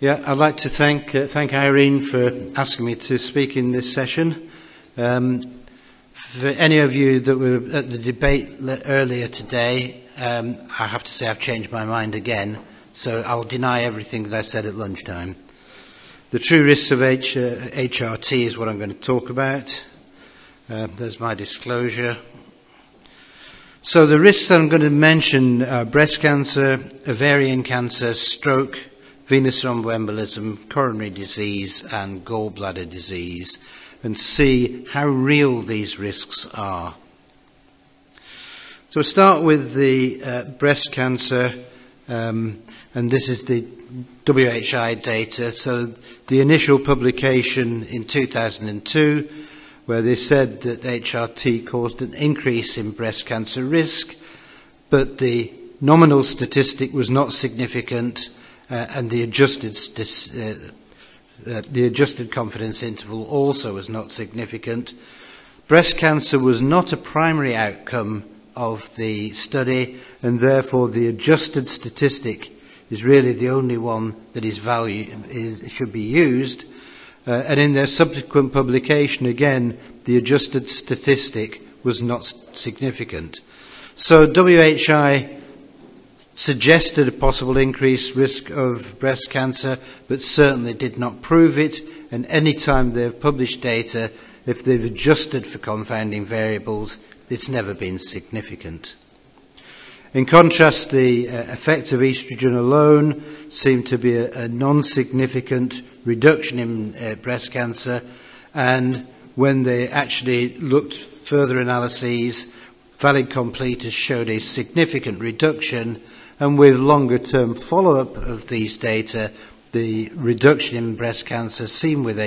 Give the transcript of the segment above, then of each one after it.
Yeah, I'd like to thank Irene for asking me to speak in this session. For any of you that were at the debate earlier today, I have to say I've changed my mind again, so I'll deny everything that I said at lunchtime. The true risks of HRT is what I'm going to talk about. There's my disclosure. So the risks that I'm going to mention are breast cancer, ovarian cancer, stroke, venous thromboembolism, coronary disease and gallbladder disease, and see how real these risks are. So we'll start with the breast cancer, and this is the WHI data. So the initial publication in 2002, where they said that HRT caused an increase in breast cancer risk, but the nominal statistic was not significant, and the adjusted confidence interval also was not significant. Breast cancer was not a primary outcome of the study, and therefore the adjusted statistic is really the only one that should be used. And in their subsequent publication, again, the adjusted statistic was not significant. So WHI suggested a possible increased risk of breast cancer, but certainly did not prove it. And any time they've published data, if they've adjusted for confounding variables, it's never been significant. In contrast, the effect of estrogen alone seemed to be a non-significant reduction in breast cancer, and when they actually looked further analyses, valid completers showed a significant reduction, and with longer term follow-up of these data, the reduction in breast cancer seen with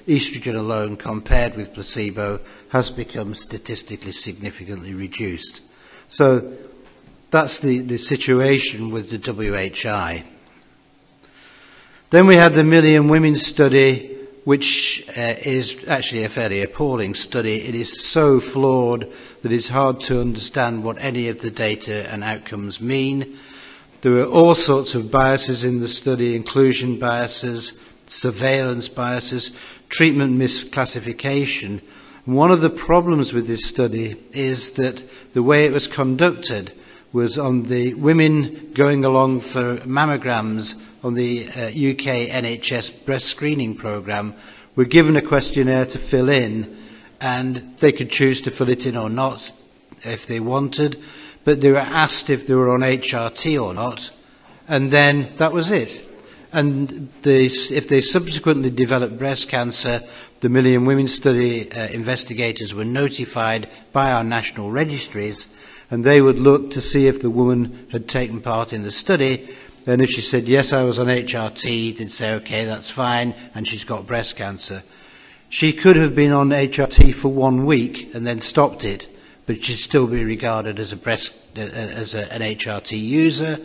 estrogen alone compared with placebo has become statistically significantly reduced. So that's the situation with the WHI. Then we had the Million Women study, which is actually a fairly appalling study. It is so flawed that it's hard to understand what any of the data and outcomes mean. There were all sorts of biases in the study: inclusion biases, surveillance biases, treatment misclassification. One of the problems with this study is that the way it was conducted was on the women going along for mammograms on the UK NHS breast screening programme were given a questionnaire to fill in, and they could choose to fill it in or not if they wanted, but they were asked if they were on HRT or not, and then that was it. And if they subsequently developed breast cancer, the Million Women study investigators were notified by our national registries, and they would look to see if the woman had taken part in the study. And if she said, yes, I was on HRT, they'd say, okay, that's fine, and she's got breast cancer. She could have been on HRT for 1 week and then stopped it, but she'd still be regarded as an HRT user.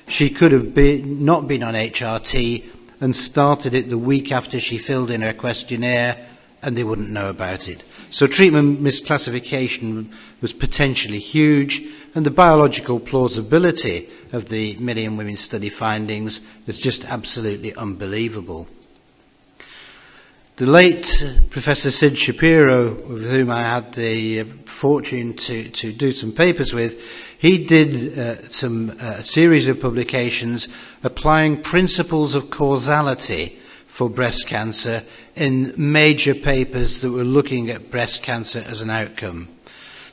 She could have not been on HRT and started it the week after she filled in her questionnaire, and they wouldn't know about it. So treatment misclassification was potentially huge, and the biological plausibility of the Million Women study findings was just absolutely unbelievable. The late Professor Sid Shapiro, with whom I had the fortune to do some papers with, he did a series of publications applying principles of causality for breast cancer in major papers that were looking at breast cancer as an outcome.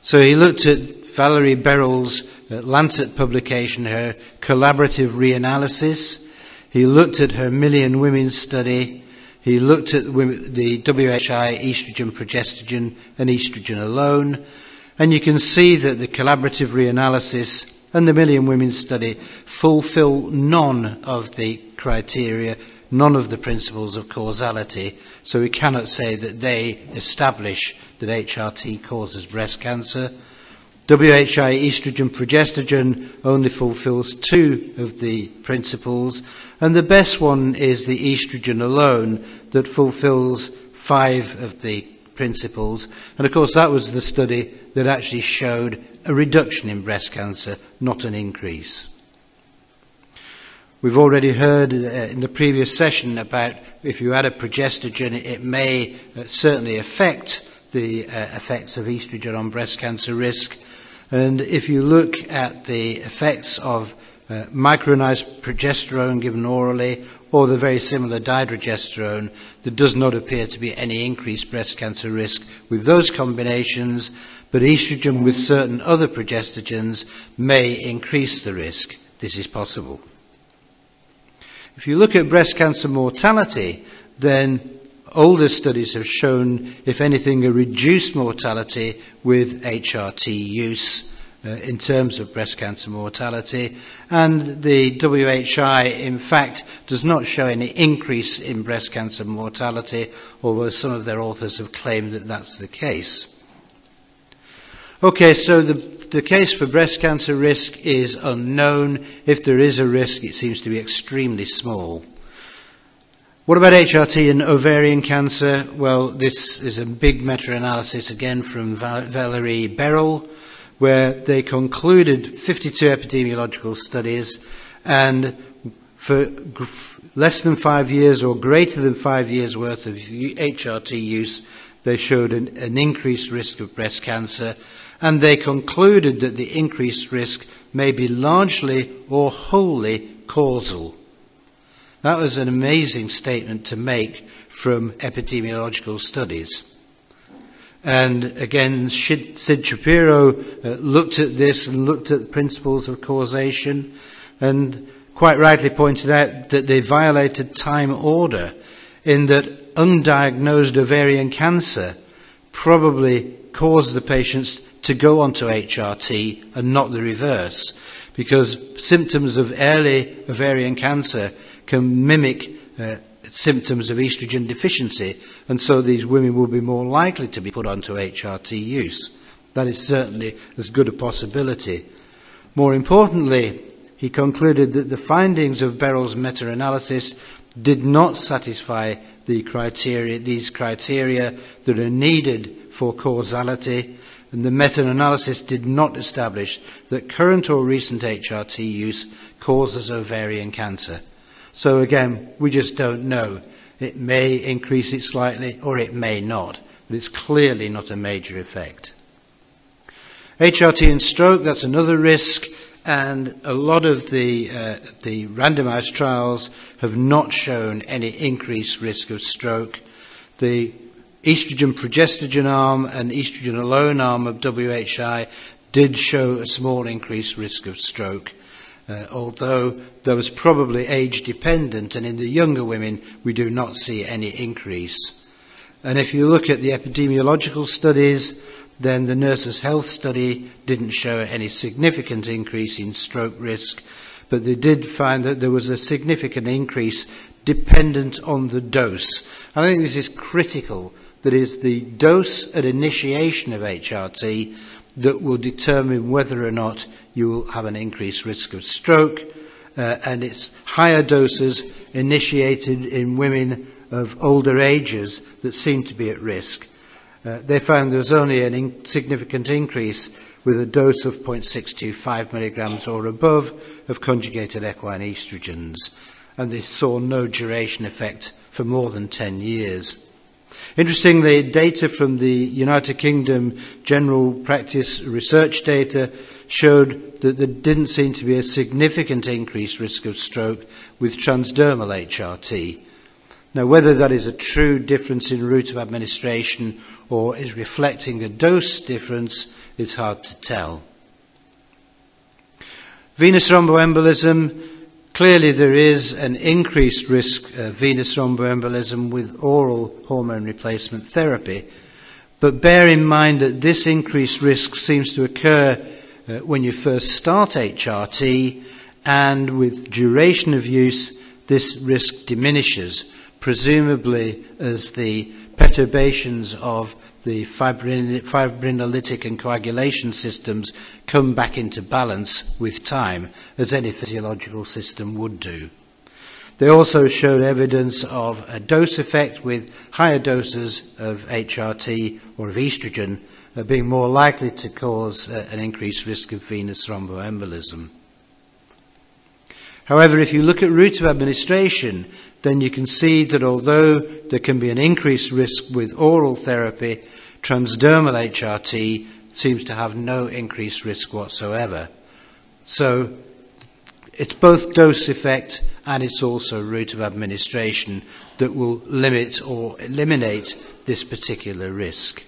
So he looked at Valerie Beryl's Lancet publication, her collaborative reanalysis. He looked at her Million Women study. He looked at the WHI, estrogen, progestogen, and estrogen alone. And you can see that the collaborative reanalysis and the Million Women study fulfill none of the criteria, none of the principles of causality. So we cannot say that they establish that HRT causes breast cancer. WHI, estrogen, progestogen only fulfills 2 of the principles, and the best one is the estrogen alone that fulfills 5 of the principles. And of course that was the study that actually showed a reduction in breast cancer, not an increase. We've already heard in the previous session about if you add a progestogen, it may certainly affect the effects of estrogen on breast cancer risk. And if you look at the effects of micronized progesterone given orally or the very similar dydrogesterone, there does not appear to be any increased breast cancer risk with those combinations, but estrogen with certain other progestogens may increase the risk. This is possible. If you look at breast cancer mortality, then older studies have shown, if anything, a reduced mortality with HRT use in terms of breast cancer mortality. And the WHI, in fact, does not show any increase in breast cancer mortality, although some of their authors have claimed that that's the case. Okay, so the case for breast cancer risk is unknown. If there is a risk, it seems to be extremely small. What about HRT and ovarian cancer? Well, this is a big meta-analysis again from Valerie Beryl, where they concluded 52 epidemiological studies, and for less than 5 years or greater than 5 years worth of HRT use, they showed an increased risk of breast cancer, and they concluded that the increased risk may be largely or wholly causal. That was an amazing statement to make from epidemiological studies. And again, Sid Shapiro looked at this and looked at principles of causation and quite rightly pointed out that they violated time order in that undiagnosed ovarian cancer probably caused the patients to go onto HRT and not the reverse, because symptoms of early ovarian cancer can mimic symptoms of estrogen deficiency, and so these women will be more likely to be put onto HRT use. That is certainly as good a possibility. More importantly, he concluded that the findings of Beryl's meta-analysis did not satisfy these criteria that are needed for causality, and the meta-analysis did not establish that current or recent HRT use causes ovarian cancer. So again, we just don't know. It may increase it slightly or it may not, but it's clearly not a major effect. HRT and stroke, that's another risk, and a lot of the randomized trials have not shown any increased risk of stroke. The estrogen progestogen arm and estrogen alone arm of WHI did show a small increased risk of stroke. Although that was probably age dependent, and in the younger women we do not see any increase. And if you look at the epidemiological studies, then the Nurses' Health study didn't show any significant increase in stroke risk, but they did find that there was a significant increase dependent on the dose. And I think this is critical, that is the dose at initiation of HRT that will determine whether or not you will have an increased risk of stroke, and it's higher doses initiated in women of older ages that seem to be at risk. They found there was only an insignificant increase with a dose of 0.625 milligrams or above of conjugated equine estrogens, and they saw no duration effect for more than 10 years. Interestingly, data from the United Kingdom general practice research data showed that there didn't seem to be a significant increased risk of stroke with transdermal HRT. Now, whether that is a true difference in route of administration or is reflecting a dose difference, it's hard to tell. Venous thromboembolism. Clearly there is an increased risk of venous thromboembolism with oral hormone replacement therapy, but bear in mind that this increased risk seems to occur when you first start HRT, and with duration of use this risk diminishes, presumably as the perturbations of the fibrinolytic and coagulation systems come back into balance with time, as any physiological system would do. They also showed evidence of a dose effect with higher doses of HRT or of estrogen being more likely to cause an increased risk of venous thromboembolism. However, if you look at route of administration, then you can see that although there can be an increased risk with oral therapy, transdermal HRT seems to have no increased risk whatsoever. So it's both dose effect and it's also route of administration that will limit or eliminate this particular risk.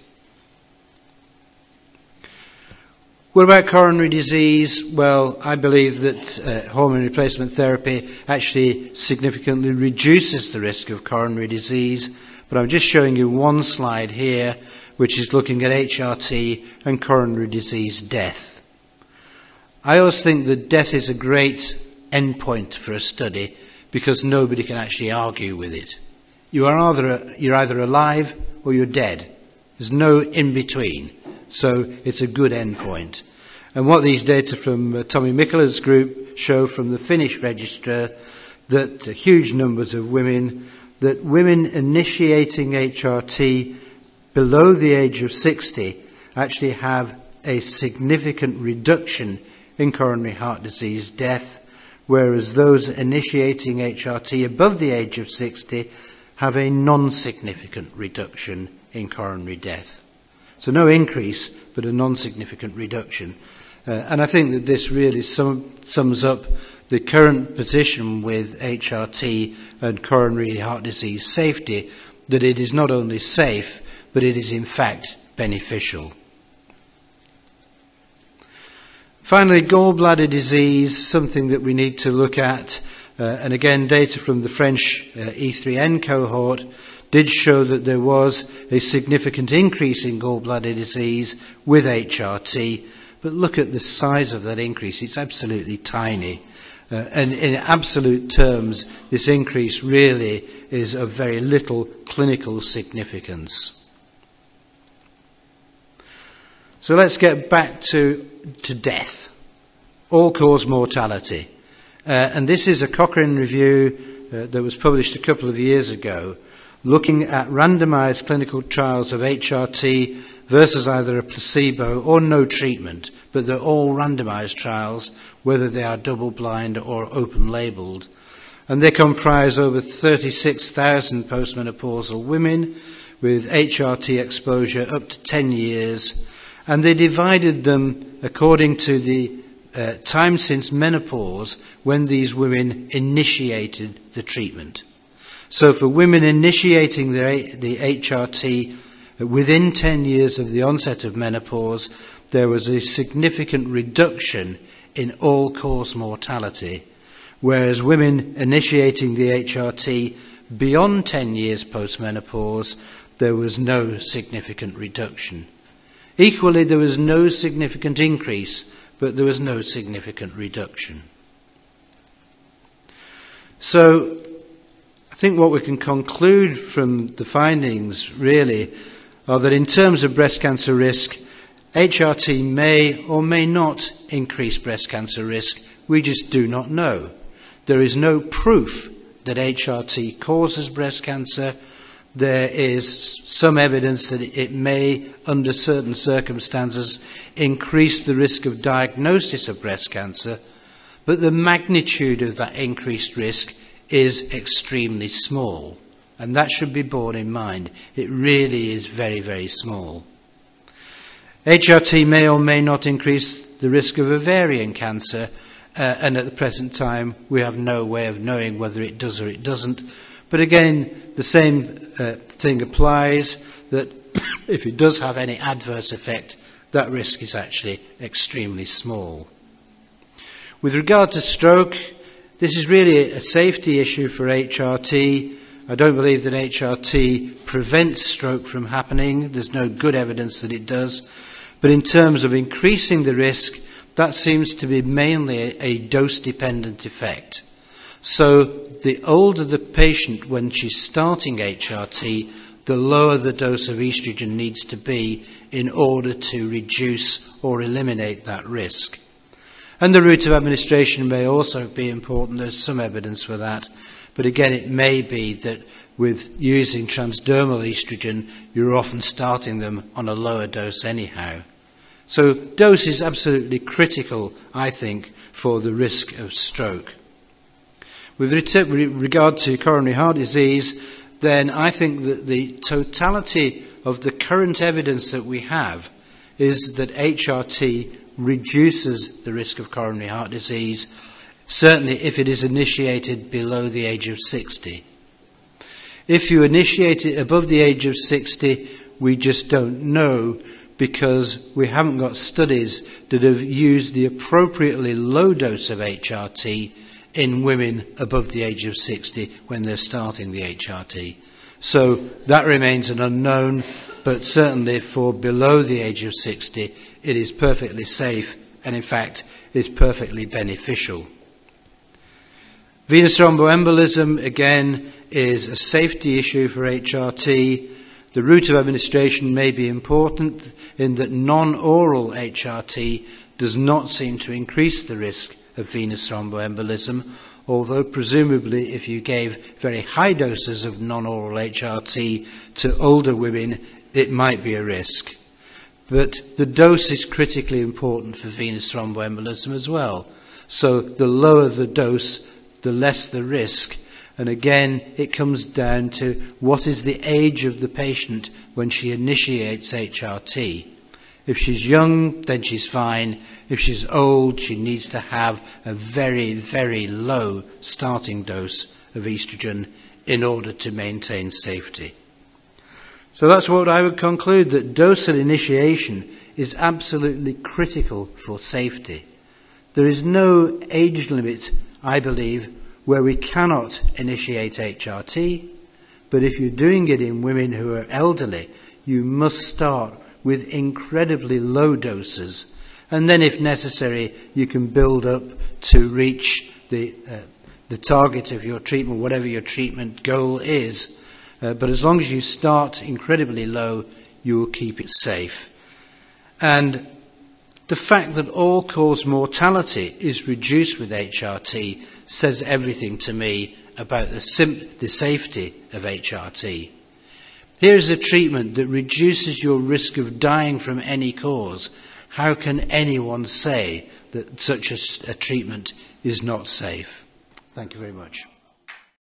What about coronary disease? Well, I believe that hormone replacement therapy actually significantly reduces the risk of coronary disease, but I'm just showing you one slide here which is looking at HRT and coronary disease death. I always think that death is a great endpoint for a study because nobody can actually argue with it. You're either alive or you're dead. There's no in between. So it's a good endpoint. And what these data from Tommy Mikkela's group show from the Finnish register, that huge numbers of women initiating HRT below the age of 60 actually have a significant reduction in coronary heart disease death, whereas those initiating HRT above the age of 60 have a non-significant reduction in coronary death. So no increase, but a non-significant reduction. And I think that this really sums up the current position with HRT and coronary heart disease safety, that it is not only safe, but it is in fact beneficial. Finally, gallbladder disease, something that we need to look at. And again, data from the French E3N cohort did show that there was a significant increase in gallbladder disease with HRT. But look at the size of that increase. It's absolutely tiny. And in absolute terms, this increase really is of very little clinical significance. So let's get back to death. All-cause mortality. And this is a Cochrane review that was published a couple of years ago, looking at randomized clinical trials of HRT versus either a placebo or no treatment, but they're all randomized trials, whether they are double-blind or open-labeled. And they comprise over 36,000 postmenopausal women with HRT exposure up to 10 years, and they divided them according to the time since menopause when these women initiated the treatment. So for women initiating the HRT within 10 years of the onset of menopause, there was a significant reduction in all-cause mortality, whereas women initiating the HRT beyond 10 years post-menopause, there was no significant reduction. Equally, there was no significant increase, but there was no significant reduction. So, I think what we can conclude from the findings really are that in terms of breast cancer risk, HRT may or may not increase breast cancer risk. We just do not know. There is no proof that HRT causes breast cancer. There is some evidence that it may, under certain circumstances, increase the risk of diagnosis of breast cancer, but the magnitude of that increased risk is extremely small, and that should be borne in mind. It really is very, very small. HRT may or may not increase the risk of ovarian cancer, and at the present time we have no way of knowing whether it does or it doesn't. But again, the same thing applies, that if it does have any adverse effect, that risk is actually extremely small. With regard to stroke, this is really a safety issue for HRT. I don't believe that HRT prevents stroke from happening. There's no good evidence that it does. But in terms of increasing the risk, that seems to be mainly a dose-dependent effect. So the older the patient when she's starting HRT, the lower the dose of estrogen needs to be in order to reduce or eliminate that risk. And the route of administration may also be important. There's some evidence for that. But again, it may be that with using transdermal estrogen, you're often starting them on a lower dose anyhow. So dose is absolutely critical, I think, for the risk of stroke. With regard to coronary heart disease, then I think that the totality of the current evidence that we have is that HRT reduces the risk of coronary heart disease, certainly if it is initiated below the age of 60. If you initiate it above the age of 60, we just don't know, because we haven't got studies that have used the appropriately low dose of HRT in women above the age of 60 when they're starting the HRT. So that remains an unknown, but certainly for below the age of 60, it is perfectly safe, and in fact, it's perfectly beneficial. Venous thromboembolism, again, is a safety issue for HRT. The route of administration may be important in that non-oral HRT does not seem to increase the risk of venous thromboembolism, although presumably if you gave very high doses of non-oral HRT to older women, it might be a risk. But the dose is critically important for venous thromboembolism as well. So the lower the dose, the less the risk. And again, it comes down to what is the age of the patient when she initiates HRT. If she's young, then she's fine. If she's old, she needs to have a very, very low starting dose of estrogen in order to maintain safety. So that's what I would conclude, that dose and initiation is absolutely critical for safety. There is no age limit, I believe, where we cannot initiate HRT, but if you're doing it in women who are elderly, you must start with incredibly low doses, and then if necessary you can build up to reach the target of your treatment, whatever your treatment goal is. But as long as you start incredibly low, you will keep it safe. And the fact that all-cause mortality is reduced with HRT says everything to me about the safety of HRT. Here is a treatment that reduces your risk of dying from any cause. How can anyone say that such a treatment is not safe? Thank you very much.